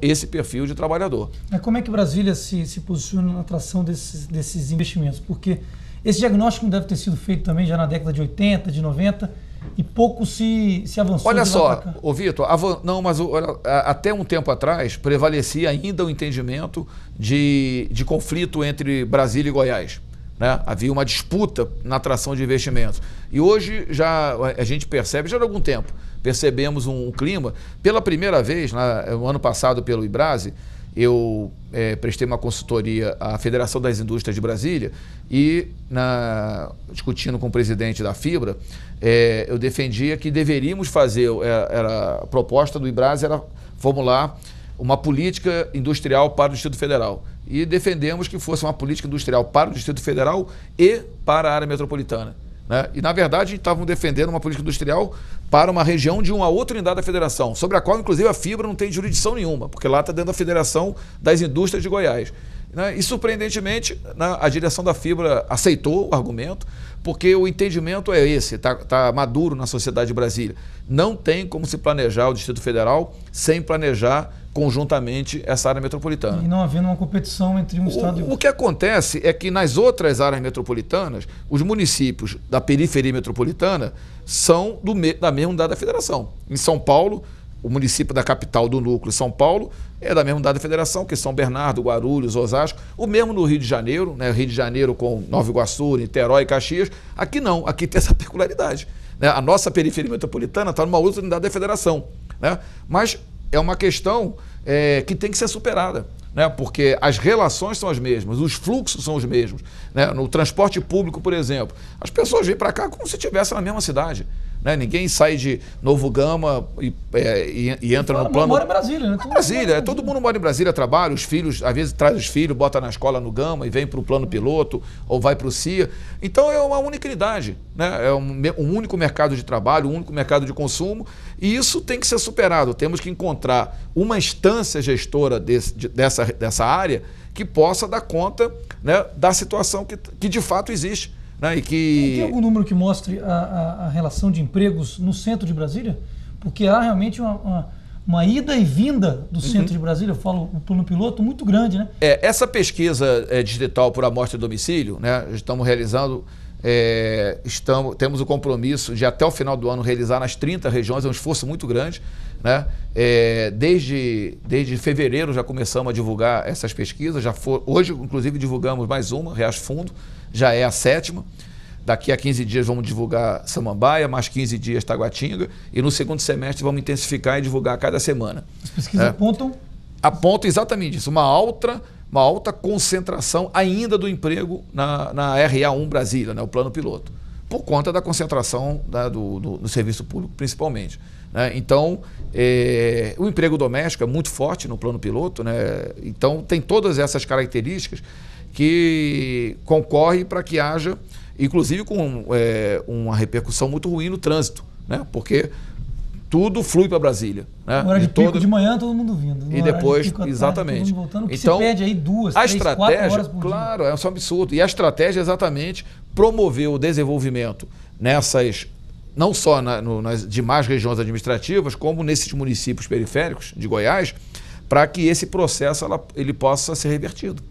esse perfil de trabalhador. Mas como é que Brasília se posiciona na atração desses investimentos? Porque esse diagnóstico não deve ter sido feito também já na década de 80, de 90, e pouco se avançou. Olha só, ô Vitor, não, mas até um tempo atrás prevalecia ainda o entendimento de conflito entre Brasília e Goiás. Né? Havia uma disputa na atração de investimentos. E hoje já a gente percebe, já há algum tempo, percebemos um clima. Pela primeira vez, no ano passado, pelo IBRASE, eu prestei uma consultoria à Federação das Indústrias de Brasília e, discutindo com o presidente da Fibra, eu defendia que deveríamos fazer, a proposta do IBRASE era formular uma política industrial para o Distrito Federal. E defendemos que fosse uma política industrial para o Distrito Federal e para a área metropolitana. Né? E, na verdade, a gente estava defendendo uma política industrial para uma região de uma outra unidade da federação, sobre a qual, inclusive, a Fibra não tem jurisdição nenhuma, porque lá está dentro da Federação das Indústrias de Goiás. Né? E, surpreendentemente, a direção da Fibra aceitou o argumento, porque o entendimento é esse, está maduro na sociedade de Brasília. Não tem como se planejar o Distrito Federal sem planejar conjuntamente essa área metropolitana. E não havendo uma competição entre um estado e outro. O que acontece é que nas outras áreas metropolitanas, os municípios da periferia metropolitana são da mesma unidade da federação. Em São Paulo, o município da capital do núcleo, São Paulo, é da mesma unidade da federação, que São Bernardo, Guarulhos, Osasco. O mesmo no Rio de Janeiro, né? Rio de Janeiro com Nova Iguaçu, Niterói, Caxias. Aqui não, aqui tem essa peculiaridade. Né? A nossa periferia metropolitana está numa outra unidade da federação. Né? Mas é uma questão que tem que ser superada, né? Porque as relações são as mesmas, os fluxos são os mesmos. Né? No transporte público, por exemplo, as pessoas vêm para cá como se estivessem na mesma cidade. Né? Ninguém sai de Novo Gama e entra no plano... Mora em Brasília, né? Todo mundo mora em Brasília, trabalha, os filhos, às vezes traz os filhos, bota na escola no Gama e vem para o plano piloto ou vai para o CIA. Então é uma única unidade, né? É um único mercado de trabalho, um único mercado de consumo, e isso tem que ser superado. Temos que encontrar uma instância gestora dessa área que possa dar conta, né, da situação que de fato existe. Né, Tem algum número que mostre a relação de empregos no centro de Brasília? Porque há realmente uma ida e vinda do centro de Brasília, eu falo o plano piloto, muito grande, né? Essa pesquisa digital por amostra de domicílio, né, estamos realizando, temos o compromisso de até o final do ano realizar nas 30 regiões, é um esforço muito grande. Né? Desde fevereiro já começamos a divulgar essas pesquisas, hoje inclusive divulgamos mais uma, Riacho Fundo, já é a 7ª. Daqui a 15 dias vamos divulgar Samambaia, mais 15 dias Taguatinga, e no segundo semestre vamos intensificar e divulgar a cada semana. As pesquisas apontam exatamente isso, uma alta concentração ainda do emprego na RA1 Brasília, né, o plano piloto, por conta da concentração do serviço público principalmente. Né? Então, o emprego doméstico é muito forte no plano piloto, né? Então tem todas essas características que concorrem para que haja, inclusive com uma repercussão muito ruim no trânsito, né? Porque tudo flui para Brasília. Né? Na hora de pico de manhã, todo mundo vindo. E depois, exatamente. Todo mundo voltando, o que então, se perde aí 2, 3, 4 horas por dia. Claro, é um absurdo. E a estratégia é exatamente promover o desenvolvimento nessas, não só nas demais regiões administrativas, como nesses municípios periféricos de Goiás, para que esse processo ele possa ser revertido.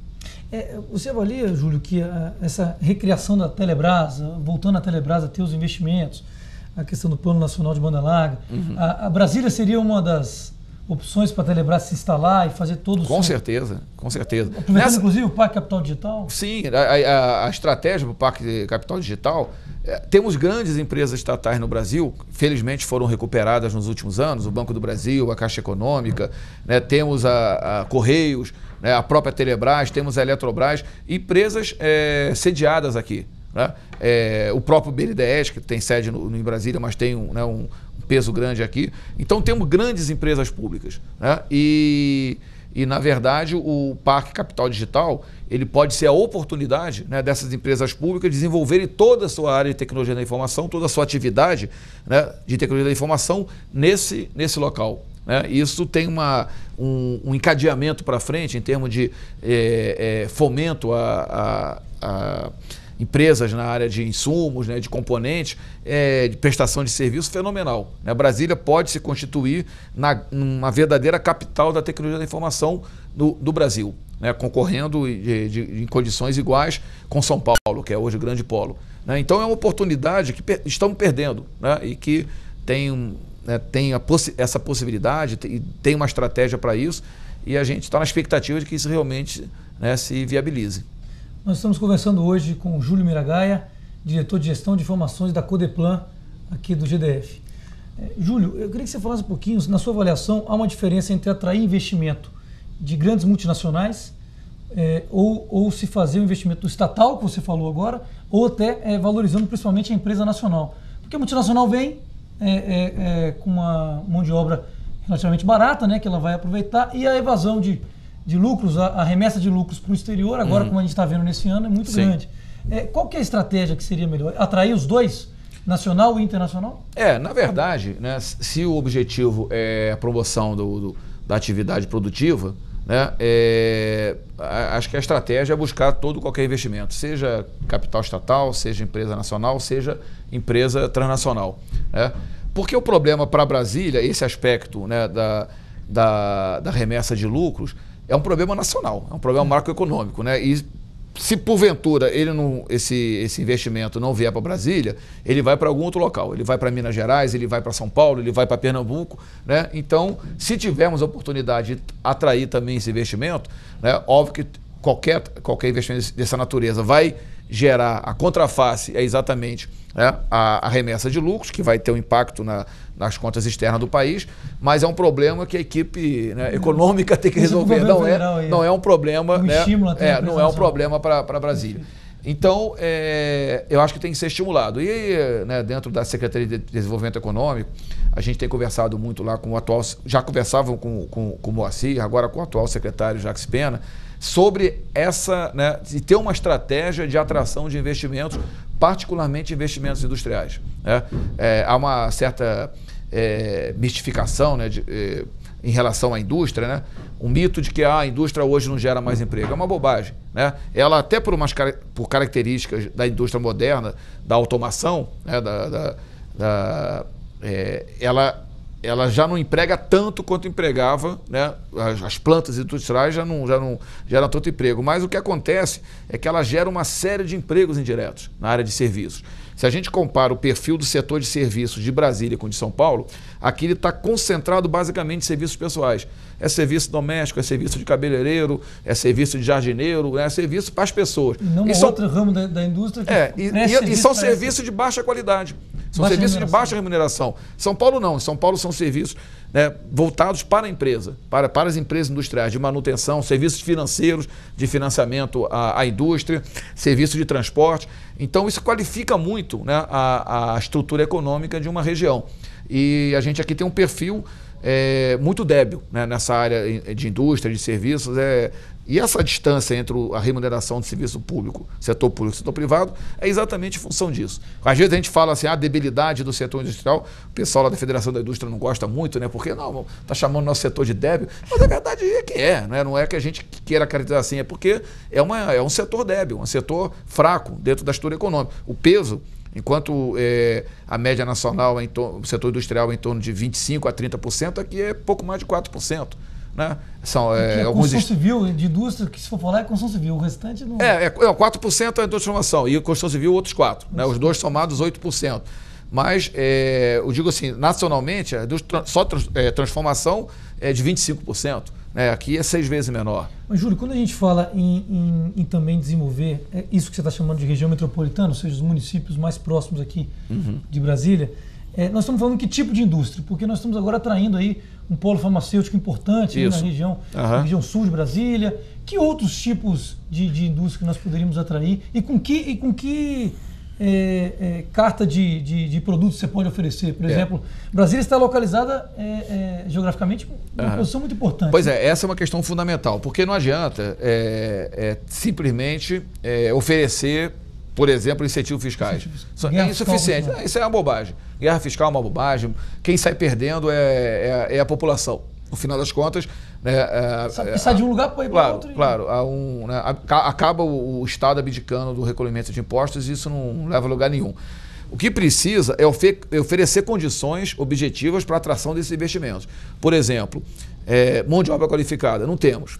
Você avalia, Júlio, que essa recriação da Telebrás, voltando à Telebrás a ter os investimentos, a questão do Plano Nacional de Banda Larga, a Brasília seria uma das opções para a Telebrás se instalar e fazer todo o... Com certeza, com certeza. Aproveitando, inclusive, o Parque Capital Digital? Sim, a estratégia para o Parque Capital Digital, temos grandes empresas estatais no Brasil, felizmente foram recuperadas nos últimos anos, o Banco do Brasil, a Caixa Econômica, né, temos a Correios, né, a própria Telebrás, temos a Eletrobras, empresas sediadas aqui. Né? O próprio BNDES, que tem sede em Brasília, mas tem um peso grande aqui. Então temos grandes empresas públicas. Né? E na verdade, o Parque Capital Digital ele pode ser a oportunidade, né, dessas empresas públicas desenvolverem toda a sua área de tecnologia da informação, toda a sua atividade, né, de tecnologia da informação nesse local. Né? Isso tem um encadeamento para frente em termos de fomento empresas na área de insumos, né, de componentes, de prestação de serviço fenomenal. Né? Brasília pode se constituir numa verdadeira capital da tecnologia da informação do Brasil, né, concorrendo em condições iguais com São Paulo, que é hoje o grande polo. Né? Então é uma oportunidade que estamos perdendo, né, e que tem essa possibilidade e tem uma estratégia para isso, e a gente está na expectativa de que isso realmente, né, se viabilize. Nós estamos conversando hoje com o Júlio Miragaia, diretor de gestão de informações da Codeplan, aqui do GDF. Júlio, eu queria que você falasse um pouquinho, na sua avaliação, há uma diferença entre atrair investimento de grandes multinacionais ou se fazer um investimento estatal, que você falou agora, ou até valorizando principalmente a empresa nacional. Porque a multinacional vem com uma mão de obra relativamente barata, né, que ela vai aproveitar, e a evasão de lucros, a remessa de lucros para o exterior, agora como a gente está vendo nesse ano, é muito grande. Qual que é a estratégia que seria melhor? Atrair os dois, nacional e internacional? Na verdade, né, se o objetivo é a promoção da atividade produtiva, né, acho que a estratégia é buscar qualquer investimento, seja capital estatal, seja empresa nacional, seja empresa transnacional. Né? Porque o problema para Brasília, esse aspecto, né, da remessa de lucros, é um problema nacional, é um problema macroeconômico, né? E se porventura esse investimento não vier para Brasília, ele vai para algum outro local. Ele vai para Minas Gerais, ele vai para São Paulo, ele vai para Pernambuco, né? Então, se tivermos a oportunidade de atrair também esse investimento, né, óbvio que qualquer investimento dessa natureza vai gerar a contraface, exatamente, né, a remessa de lucros, que vai ter um impacto nas contas externas do país, mas é um problema que a equipe, né, econômica tem que resolver. Não é um problema, né, não é um problema para Brasília. Então, eu acho que tem que ser estimulado. E, né, dentro da Secretaria de Desenvolvimento Econômico, a gente tem conversado muito lá com o atual, já conversavam com o Moacir, agora com o atual secretário Jacques Pena, sobre né, de ter uma estratégia de atração de investimentos, particularmente investimentos industriais. Né? Há uma certa mistificação, né, em relação à indústria, né? Um mito de que a indústria hoje não gera mais emprego. É uma bobagem. Né? Ela, até por características da indústria moderna, da automação, né, ela já não emprega tanto quanto empregava, né? As plantas industriais já não geram tanto emprego. Mas o que acontece é que ela gera uma série de empregos indiretos na área de serviços. Se a gente compara o perfil do setor de serviços de Brasília com o de São Paulo, aqui ele está concentrado basicamente em serviços pessoais. É serviço doméstico, é serviço de cabeleireiro, é serviço de jardineiro, é serviço para as pessoas. E não outro ramo da indústria que e são serviços de baixa qualidade. São serviços de baixa remuneração. São Paulo não. São Paulo são serviços, né, voltados para a empresa, para as empresas industriais, de manutenção, serviços financeiros, de financiamento à indústria, serviços de transporte. Então, isso qualifica muito, né, a estrutura econômica de uma região. E a gente aqui tem um perfil muito débil, né, nessa área de indústria, de serviços. E essa distância entre a remuneração do serviço público, setor público e setor privado, é exatamente em função disso. Às vezes a gente fala assim, a debilidade do setor industrial, o pessoal lá da Federação da Indústria não gosta muito, né? Porque está chamando o nosso setor de débil, mas a verdade é que né? Não é que a gente queira caracterizar assim, é porque é um setor débil, um setor fraco dentro da estrutura econômica. O peso, enquanto a média nacional, o setor industrial é em torno de 25% a 30%, aqui é pouco mais de 4%. Né? São alguns construção civil de indústria, que se for falar é construção civil, o restante não... 4% é a transformação, e construção civil outros 4%, né? Os dois somados 8%. Mas, eu digo assim, nacionalmente, só transformação é de 25%. Né? Aqui é 6 vezes menor. Mas, Júlio, quando a gente fala em também desenvolver isso que você está chamando de região metropolitana, ou seja, os municípios mais próximos aqui de Brasília, nós estamos falando que tipo de indústria? Porque nós estamos agora atraindo aí um polo farmacêutico importante na região sul de Brasília. Que outros tipos de indústria que nós poderíamos atrair e com que carta de produtos você pode oferecer? Por exemplo, Brasília está localizada geograficamente em uma posição muito importante. Pois essa é uma questão fundamental, porque não adianta simplesmente oferecer, por exemplo, incentivos fiscais. É insuficiente. Isso é uma bobagem. Guerra fiscal é uma bobagem. Quem sai perdendo é a população. no final das contas, né, sai de um lugar para ir para outro. Claro, né, acaba o Estado abdicando do recolhimento de impostos e isso não leva a lugar nenhum. O que precisa é oferecer condições objetivas para a atração desses investimentos. Por exemplo, mão de obra qualificada, não temos.